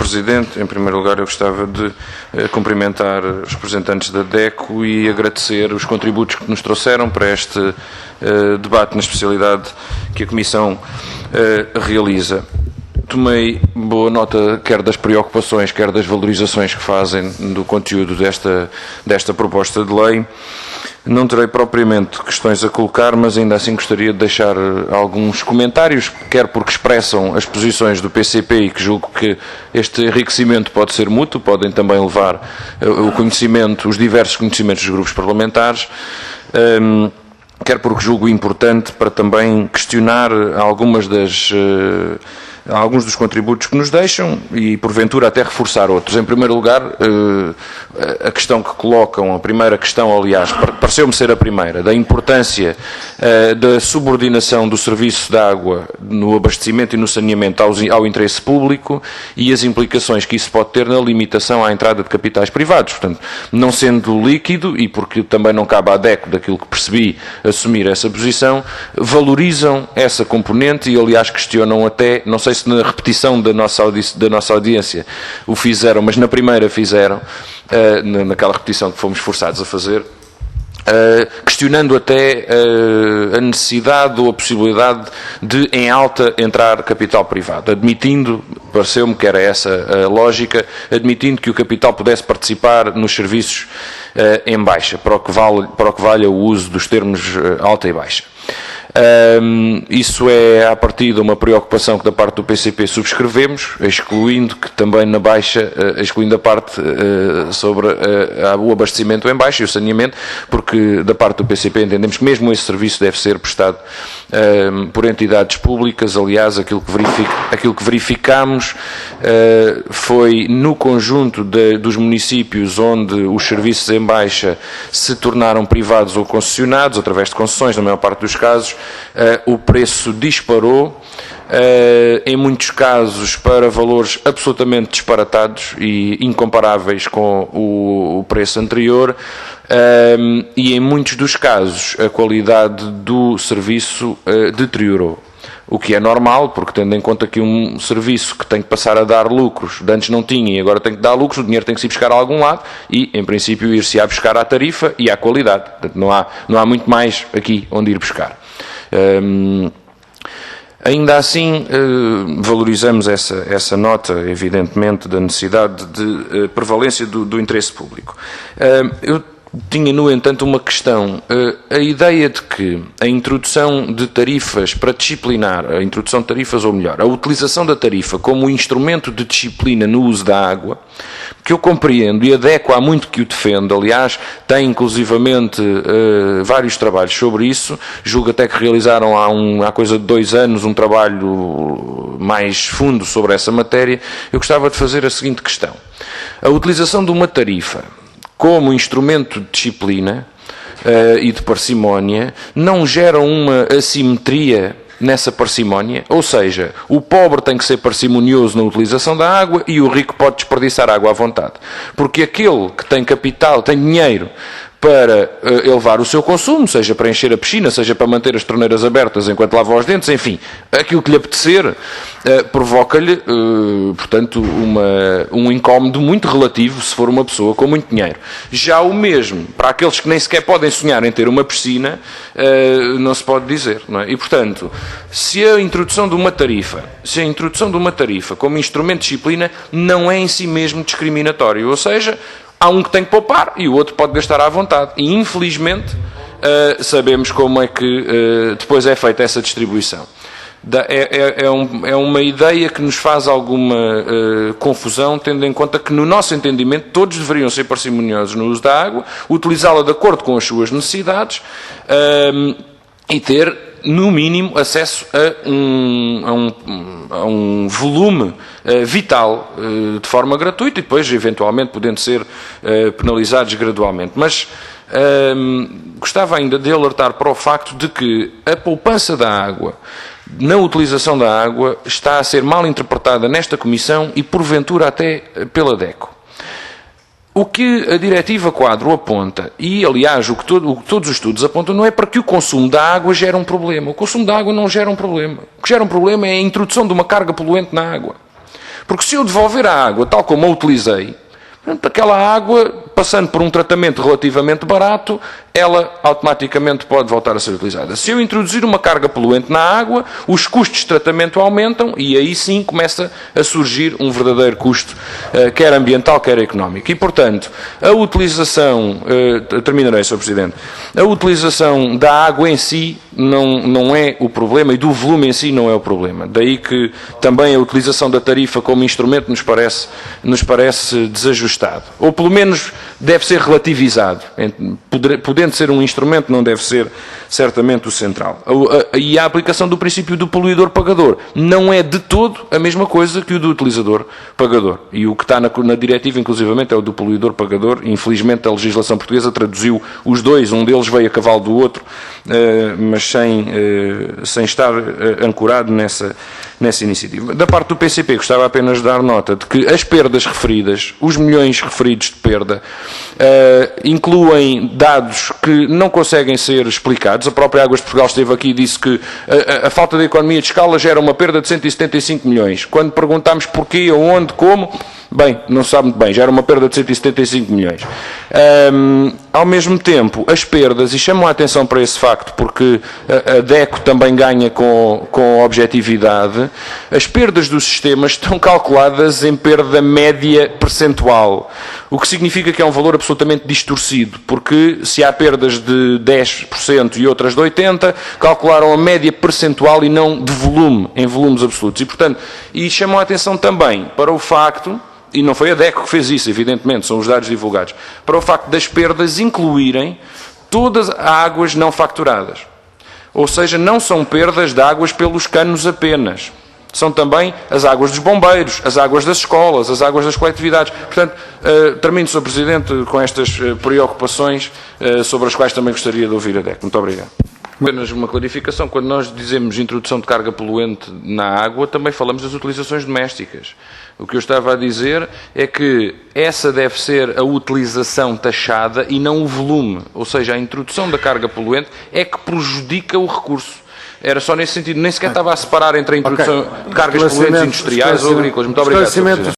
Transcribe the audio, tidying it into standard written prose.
Presidente. Em primeiro lugar, eu gostava de cumprimentar os representantes da DECO e agradecer os contributos que nos trouxeram para este debate na especialidade que a Comissão realiza. Tomei boa nota quer das preocupações, quer das valorizações que fazem do conteúdo desta proposta de lei. Não terei propriamente questões a colocar, mas ainda assim gostaria de deixar alguns comentários, quer porque expressam as posições do PCP e que julgo que este enriquecimento pode ser mútuo, podem também levar o conhecimento, os diversos conhecimentos dos grupos parlamentares, quer porque julgo importante para também questionar alguns dos contributos que nos deixam e, porventura, até reforçar outros. Em primeiro lugar, a questão que colocam, a primeira questão, aliás, pareceu-me ser a primeira, da importância da subordinação do serviço de água no abastecimento e no saneamento ao interesse público e as implicações que isso pode ter na limitação à entrada de capitais privados. Portanto, não sendo líquido, e porque também não cabe à DECO, daquilo que percebi, assumir essa posição, valorizam essa componente e, aliás, questionam até, não sei se na repetição da nossa audiência o fizeram, mas na primeira fizeram, naquela repetição que fomos forçados a fazer, questionando até a necessidade ou a possibilidade de, em alta, entrar capital privado, admitindo, pareceu-me que era essa a lógica, admitindo que o capital pudesse participar nos serviços em baixa, para o que valha o uso dos termos alta e baixa. Isso é, à partida, uma preocupação que da parte do PCP subscrevemos, excluindo que também na baixa, excluindo a parte sobre o abastecimento em baixa e o saneamento, porque da parte do PCP entendemos que mesmo esse serviço deve ser prestado por entidades públicas. Aliás, aquilo que verificámos foi no conjunto dos municípios onde os serviços em baixa se tornaram privados ou concessionados, através de concessões, na maior parte dos casos, o preço disparou, em muitos casos para valores absolutamente disparatados e incomparáveis com o preço anterior, e em muitos dos casos a qualidade do serviço deteriorou. O que é normal, porque tendo em conta que um serviço que tem que passar a dar lucros, de antes não tinha e agora tem que dar lucros, o dinheiro tem que se ir buscar a algum lado e, em princípio, ir-se-á buscar à tarifa e à qualidade. Portanto, não há muito mais aqui onde ir buscar. Ainda assim, valorizamos essa nota, evidentemente, da necessidade de prevalência do interesse público. Eu tinha, no entanto, uma questão. A ideia de que a introdução de tarifas para disciplinar, a introdução de tarifas, ou melhor, a utilização da tarifa como instrumento de disciplina no uso da água, que eu compreendo, e a DECO há muito que o defende, aliás, tem inclusivamente vários trabalhos sobre isso, julgo até que realizaram há coisa de 2 anos um trabalho mais fundo sobre essa matéria. Eu gostava de fazer a seguinte questão. A utilização de uma tarifa como instrumento de disciplina e de parcimónia não gera uma assimetria nessa parcimónia, ou seja, o pobre tem que ser parcimonioso na utilização da água e o rico pode desperdiçar água à vontade. Porque aquele que tem capital, tem dinheiro para elevar o seu consumo, seja para encher a piscina, seja para manter as torneiras abertas enquanto lava os dentes, enfim, aquilo que lhe apetecer, provoca-lhe, portanto, um incómodo muito relativo se for uma pessoa com muito dinheiro. Já o mesmo, para aqueles que nem sequer podem sonhar em ter uma piscina, não se pode dizer, não é? E, portanto, se a introdução de uma tarifa como instrumento de disciplina não é em si mesmo discriminatório, ou seja, há um que tem que poupar e o outro pode gastar à vontade. E, infelizmente, sabemos como é que depois é feita essa distribuição. É uma ideia que nos faz alguma confusão, tendo em conta que, no nosso entendimento, todos deveriam ser parcimoniosos no uso da água, utilizá-la de acordo com as suas necessidades e ter, no mínimo, acesso a um volume vital de forma gratuita e depois, eventualmente, podendo ser penalizados gradualmente. Mas gostava ainda de alertar para o facto de que a poupança da água, na utilização da água, está a ser mal interpretada nesta Comissão e, porventura, até pela DECO. O que a Diretiva Quadro aponta, e aliás o que todos os estudos apontam, não é para que o consumo da água gere um problema. O consumo da água não gera um problema. O que gera um problema é a introdução de uma carga poluente na água. Porque se eu devolver a água tal como a utilizei, portanto, aquela água, passando por um tratamento relativamente barato, ela automaticamente pode voltar a ser utilizada. Se eu introduzir uma carga poluente na água, os custos de tratamento aumentam e aí sim começa a surgir um verdadeiro custo, quer ambiental, quer económico. E, portanto, a utilização, terminarei, Sr. Presidente, a utilização da água em si não é o problema e do volume em si não é o problema. Daí que também a utilização da tarifa como instrumento nos parece desajustado. Ou pelo menos deve ser relativizado. Podendo ser um instrumento, não deve ser certamente o central. E a aplicação do princípio do poluidor-pagador não é de todo a mesma coisa que o do utilizador-pagador. E o que está na diretiva, inclusivamente, é o do poluidor-pagador. Infelizmente, a legislação portuguesa traduziu os dois. Um deles veio a cavalo do outro, mas sem estar ancorado nessa iniciativa. Da parte do PCP, gostava apenas de dar nota de que as perdas referidas, os milhões referidos de perda, incluem dados que não conseguem ser explicados. A própria Águas de Portugal esteve aqui e disse que a falta de economia de escala gera uma perda de 175 milhões. Quando perguntámos porquê, onde, como, bem, não se sabe muito bem, gera uma perda de 175 milhões. Ao mesmo tempo, as perdas, e chamam a atenção para esse facto, porque a DECO também ganha com objetividade, as perdas do sistema estão calculadas em perda média percentual, o que significa que é um valor absolutamente distorcido, porque se há perdas de 10% e outras de 80%, calcularam a média percentual e não de volume, em volumes absolutos. E, portanto, chamam a atenção também para o facto, e não foi a DECO que fez isso, evidentemente, são os dados divulgados, para o facto das perdas incluírem todas as águas não facturadas. Ou seja, não são perdas de águas pelos canos apenas. São também as águas dos bombeiros, as águas das escolas, as águas das coletividades. Portanto, termino, Sr. Presidente, com estas preocupações sobre as quais também gostaria de ouvir a DECO. Muito obrigado. Apenas uma clarificação. Quando nós dizemos introdução de carga poluente na água, também falamos das utilizações domésticas. O que eu estava a dizer é que essa deve ser a utilização taxada e não o volume. Ou seja, a introdução da carga poluente é que prejudica o recurso. Era só nesse sentido. Nem sequer estava a separar entre a introdução de cargas poluentes industriais ou agrícolas. Muito obrigado, Sr. Presidente.